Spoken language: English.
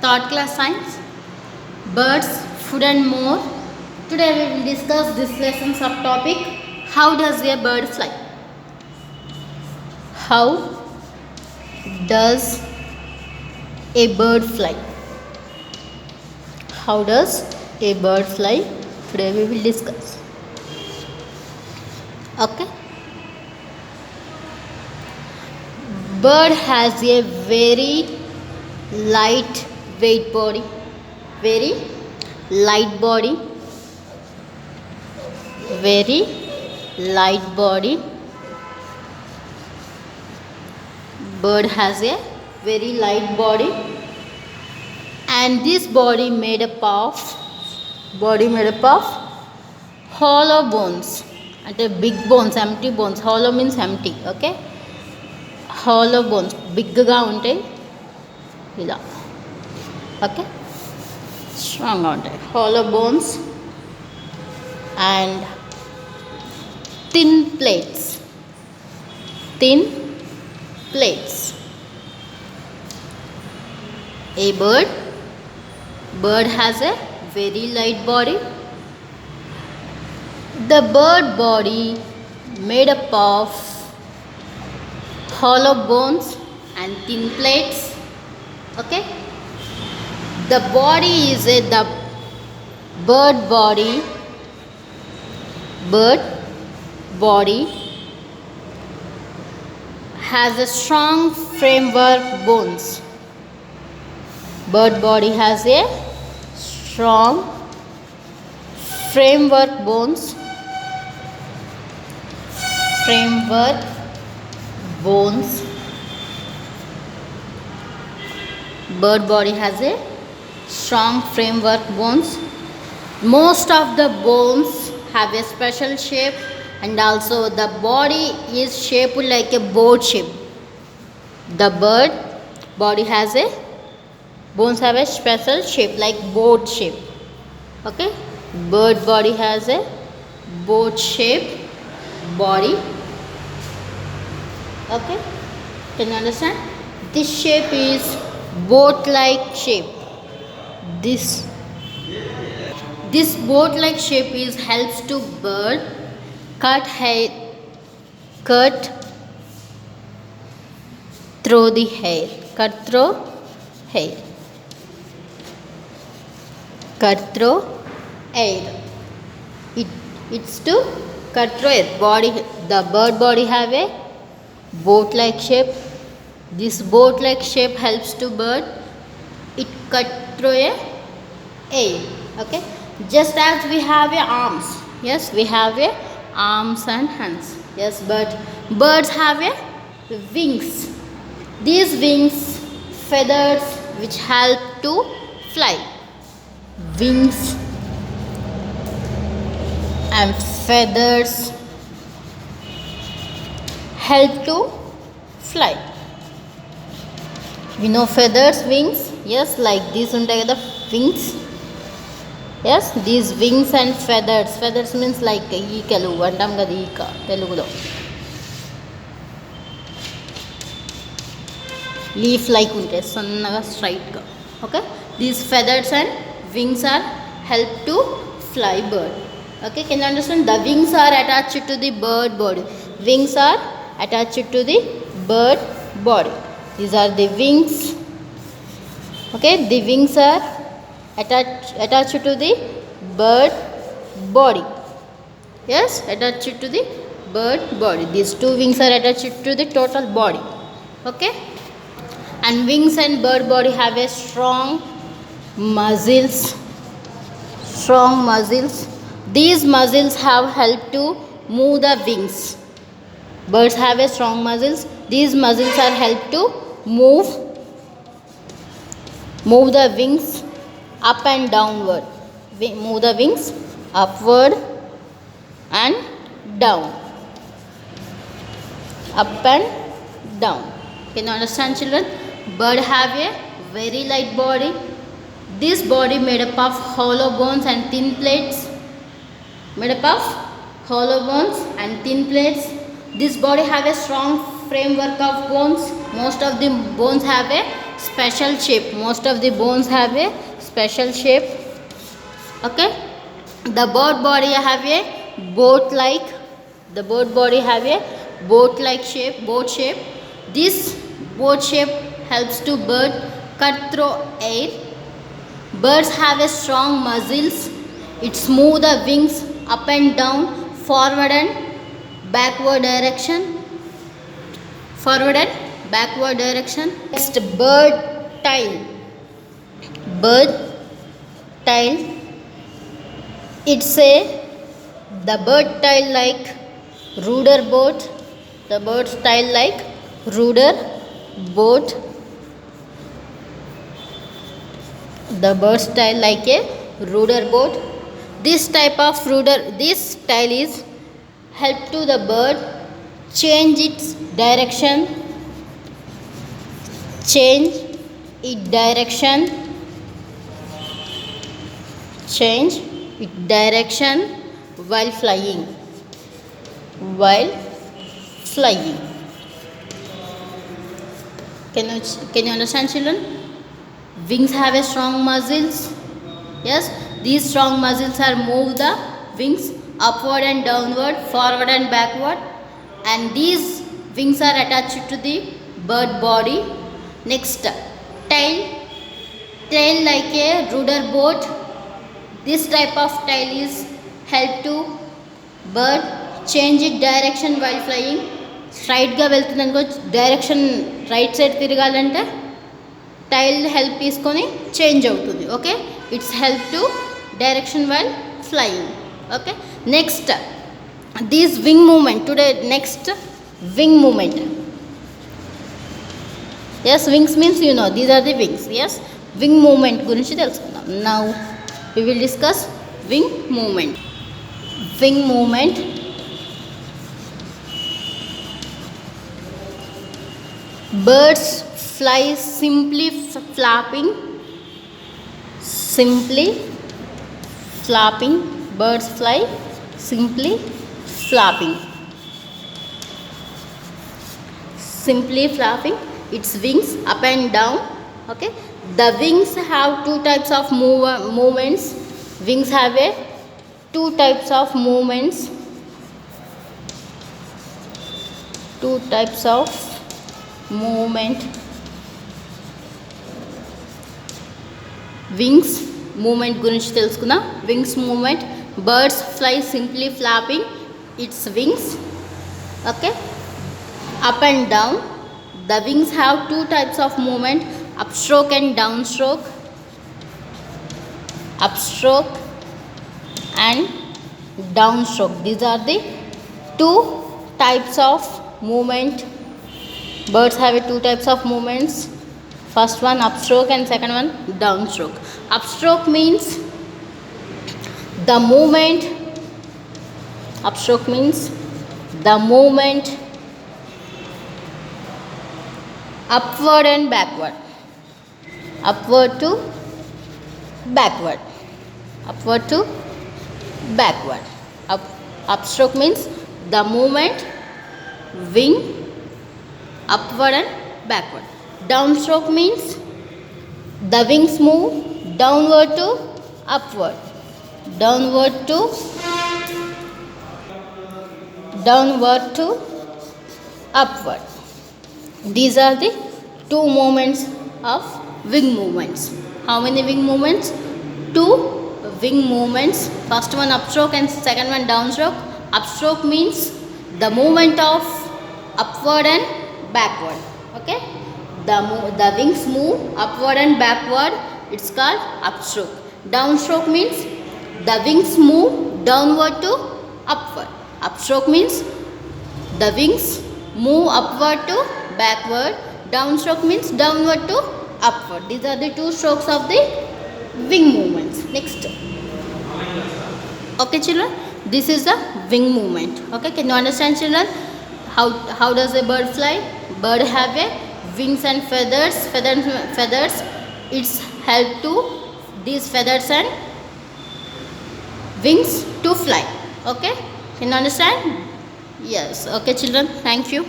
third class science, birds, food and more. Today we will discuss this lesson subtopic, how does a bird fly? How does a bird fly? How does a bird fly? Today we will discuss. Okay. Bird has a very light weight body, very light body, very light body. Bird has a very light body, and this body made up of hollow bones. అంటే big bones, empty bones. Hollow means empty. Okay, hollow bones బిగ్గా ఉంటాయి ఇలా. Okay, స్ట్రాంగ్గా ఉంటాయి hollow bones and thin plates. A bird has a very light body. The bird body made up of hollow bones and thin plates. Okay, the bird body has a strong framework bones. Bird body has a strong framework bones. Bird body has a strong framework bones. Most of the bones have a special shape, and also the body is shaped like a boat shape. The bird body has a bones have a special shape like boat shape. Okay, bird body has a boat shape body. Okay, can you understand? This shape is boat like shape. This boat like shape is helps to bird cut through hair. It's to cut through air. The bird body have a boat like shape. This boat like shape helps to bird it cut through a air. Okay, just as we have a arms. Yes, we have a arms and hands. Yes, but birds have a wings. These wings feathers which help to fly. Wings and feathers help to fly. We know feathers, wings. Yes, like these untai kada wings. Yes, these wings and feathers means like ఈకలు అంటాం కదా, ఈక తెలుగులో leaf like ఉంటాయి సన్నగా స్ట్రైట్గా. Okay, these feathers and wings are help to fly bird. Okay, can you understand? The wings are attached to the bird body. Wings are attached to the bird body. These are the wings. Okay, the wings are attached to the bird body. Yes, attached to the bird body. These two wings are attached to the total body. Okay, and wings and bird body have a strong muscles. These muscles have helped to move the wings. Birds have a strong muscles. These muscles are helped to move the wings up and downward. Move the wings upward and down. Up and down. Can you understand, children? Bird have a very light body. This body made up of hollow bones and thin plates. This body have a strong framework of bones. Most of the bones have a special shape. Most of the bones have a special shape. Okay, the bird body have a boat like. The bird body have a boat like shape. Boat shape. This boat shape helps to bird cut through air. Birds have a strong muscles. It move the wings up and down, forward and backward direction. Forward and backward direction. Next, bird tail. Bird tail. It's a the bird tail like rudder boat. The bird's tail like rudder boat. The bird's tail like a rudder boat. This type of rudder, this tail is help to the bird change its direction. Change its direction. Change its direction while flying. While flying. Can you understand, children? Wings have a strong muscles. Yes, these strong muscles are move the wings upward and downward, forward and backward, and these wings are attached to the bird body. Next, tail. Tail like a rudder boat. This type of tail is help to bird change its direction while flying. Straight గా వెళ్తుంది అనుకో, direction right side తిరగాలంటే tail help తీసుకొని change అవుతుంది. Okay, it's help to direction while flying. Okay, next these wing movement. Today next wing movement. Yes, wings means you know these are the wings. Yes, wing movement గురించి తెలుసుకుందాం. Now we will discuss wing movement. Wing movement. Birds fly simply flapping. Simply flapping. Birds fly simply flapping. Simply flapping. Its wings up and down. Okay, the wings have two types of movements. Wings have a two types of movements. Two types of movement. Wings movement గురించి తెలుసుకుందాం. Wings movement. Birds fly simply flapping its wings. Okay, up and down. The wings have two types of movement, upstroke and downstroke. Upstroke and downstroke. These are the two types of movement. Birds have two types of movements. First one upstroke and second one downstroke. Upstroke means the movement. Upstroke means the movement upward and backward. Upward to backward. Upward to backward. Upstroke means the movement wing upward and backward. Downstroke means the wings move downward to upward. Downward to upward. These are the two movements of wing movements. How many wing movements? Two wing movements. First one upstroke and second one downstroke. Upstroke means the movement of upward and backward. Okay, the wings move upward and backward. It's called upstroke. Downstroke means the wings move downward to upward. Upstroke means the wings move upward to backward. Downstroke means downward to upward. These are the two strokes of the wing movements. Next. Okay, children, this is the wing movement. Okay, can you understand, children? How does a bird fly? Bird have a wings and feathers. Feathers. It's help to these feathers and wings to fly. Okay, can you understand? Yes. Okay, children, thank you.